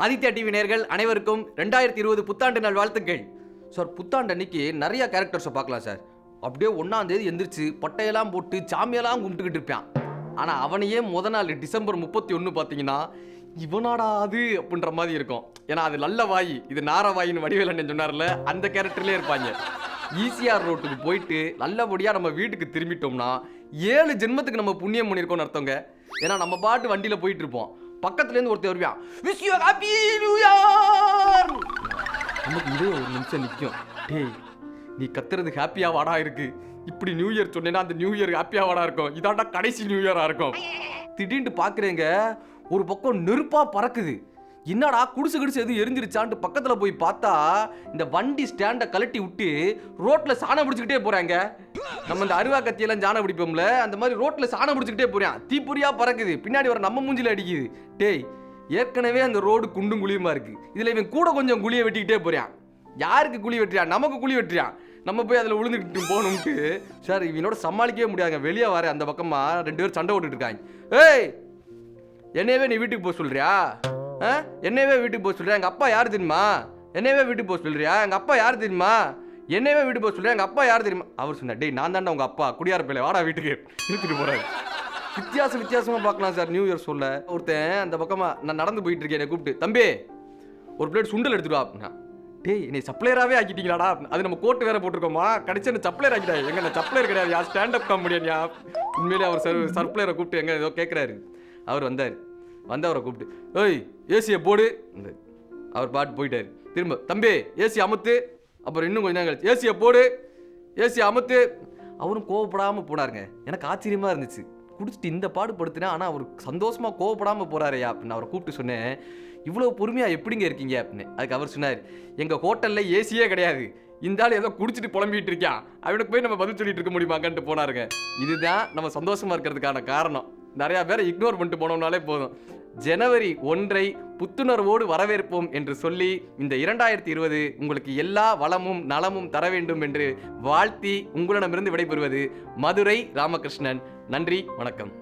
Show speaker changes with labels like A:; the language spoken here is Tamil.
A: ஆதித்யா டிவி நேயர்கள் அனைவருக்கும் 2020 புத்தாண்டு நாள் வாழ்த்துக்கள். சார், புத்தாண்டு அன்னைக்கு நிறைய கேரக்டர்ஸை பார்க்கலாம் சார். அப்படியே 1ஆம் தேதி எந்திரிச்சு பட்டையெல்லாம் போட்டு சாமியெல்லாம் கும்பிட்டுக்கிட்டு இருப்பான். ஆனால் அவனையே முத நாள் டிசம்பர் 31 பார்த்தீங்கன்னா இவனாடா அது அப்படின்ற மாதிரி இருக்கும். ஏன்னா அது நல்ல வாய், இது நார வாயின்னு வடிவேலன் சொன்னார்ல, அந்த கேரக்டர்லேயே இருப்பாங்க. ஈசிஆர் ரோட்டுக்கு போயிட்டு நல்லபடியாக நம்ம வீட்டுக்கு திரும்பிட்டோம்னா 7 ஜென்மத்துக்கு நம்ம புண்ணியம் பண்ணியிருக்கோம்னு அர்த்தங்க. ஏன்னா நம்ம பாட்டு வண்டியில் போயிட்டு இருப்போம், பக்கத்துலேருந்து ஒருத்தர் வருவான், wish you happy new year. நமக்கு இதே ஒரு நிமிஷம் நிற்கும், டேய் நீ கத்துறது ஹாப்பியா வாடா இருக்கு, இப்படி நியூ இயர் சொன்னேன்னா அந்த நியூ இயர் ஹாப்பியா வாடா இருக்கும், இதாண்டா கடைசி நியூ இயரா இருக்கும். திடீர்னு பார்க்குறேங்க ஒரு பக்கம் நெருப்பா பறக்குது. என்னடா குடிசு எதுவும் எரிஞ்சிருச்சான்ட்டு பக்கத்தில் போய் பார்த்தா இந்த வண்டி ஸ்டாண்டை கழட்டி விட்டு ரோட்டில் சாணம் பிடிச்சிக்கிட்டே போகிறாங்க. நம்ம இந்த அருவா கத்தியெல்லாம் சாணம் பிடிப்போம்ல, அந்த மாதிரி ரோட்டில் சாணம் பிடிச்சிக்கிட்டே போகிறான். தீப்பொறியா பறக்குது, பின்னாடி வர நம்ம மூஞ்சில அடிக்குது. டேய், ஏற்கனவே அந்த ரோடு குண்டும் குழியுமா இருக்குது, இதில் இவன் கூட கொஞ்சம் குழியை வெட்டிக்கிட்டே போகிறான். யாருக்கு குழி வெட்டுறான்? நமக்கு குழி வெட்டுறான். நம்ம போய் அதில் விழுந்துக்கிட்டு போகணும்ட்டு சார் இவனோட சமாளிக்கவே முடியாதுங்க. வெளியே வர அந்த பக்கமாக 2 பேரும் சண்டை ஓட்டுட்டு இருக்காங்க. ஏய், என்னையவே நீ வீட்டுக்கு போக சொல்றியா? என்னையவே வீட்டுக்கு போக சொல்றியா? எங்கள் அப்பா யார் தெரியுமா? என்னையவே வீட்டுக்கு போக சொல்றியா? எங்கள் அப்பா யார் தெரியுமா? என்னையவே வீட்டுக்கு போக சொல்றியா? எங்கள் அப்பா யார் தெரியுமா? அவர் சொன்னார், டேய் நான் தாண்டா உங்கள் அப்பா, குடியார பிள்ளை, வாடா வீட்டுக்கு இழுத்துட்டு போகிறாரு. வித்தியாசமாக பார்க்கலாம் சார் நியூ இயர் சொல்ல. ஒருத்தன் அந்த பக்கமாக நான் நடந்து போயிட்டு இருக்கேன், என்னை கூப்பிட்டு, தம்பி ஒரு பிளேட் சுண்டல் எடுத்துட்டு வா அப்படின்னா. டேய் என்னை சப்ளையராகவே ஆக்கிட்டீங்களாடா? அது நம்ம கோட்டு வேற போட்டிருக்கோமா, கடைசி என்ன சப்ளையர் ஆக்கிட்டா? எங்க நான் சப்ளையர் கிடையாது, யார் ஸ்டாண்டப் காமெடியா? உண்மையிலே அவர் சப்ளையரை கூப்பிட்டு எங்க ஏதோ கேட்குறாரு. அவர் வந்தார், வந்தவரை கூப்பிட்டு, ஏய் ஏசியை போடு. அவர் பாட்டு போயிட்டாரு. திரும்ப, தம்பி ஏசி அமுத்து. அப்புறம் இன்னும் கொஞ்சம் நேரம் ஏசியை போடு, ஏசி அமுத்து. அவரும் கோவப்படாமல் போனாருங்க. எனக்கு ஆச்சரியமாக இருந்துச்சு. குடிச்சிட்டு இந்த பாடுபடுத்தினா ஆனால் அவர் சந்தோஷமாக கோவப்படாமல் போகிறாரையா அப்படின்னு அவரை கூப்பிட்டு சொன்னேன், இவ்வளோ பொறுமையாக எப்படிங்க இருக்கீங்க அப்படின்னு. அதுக்கு அவர் சொன்னார், எங்கள் ஹோட்டலில் ஏசியே கிடையாது, இந்த ஆள் ஏதோ குடிச்சிட்டு புலம்பிட்டு இருக்கான், அவனுக்கு போய் நம்ம பதில் சொல்லிட்டு இருக்க முடியுமாங்கன்ட்டு போனாருங்க. இதுதான் நம்ம சந்தோஷமாக இருக்கிறதுக்கான காரணம். நிறையா பேரை இக்னோர் பண்ணிட்டு போனோம்னாலே போதும். ஜனவரி 1 புத்துணர்வோடு வரவேற்போம் என்று சொல்லி இந்த 2020 உங்களுக்கு எல்லா வளமும் நலமும் தர வேண்டும் என்று வாழ்த்தி உங்களிடமிருந்து விடைபெறுவது மதுரை ராமகிருஷ்ணன். நன்றி, வணக்கம்.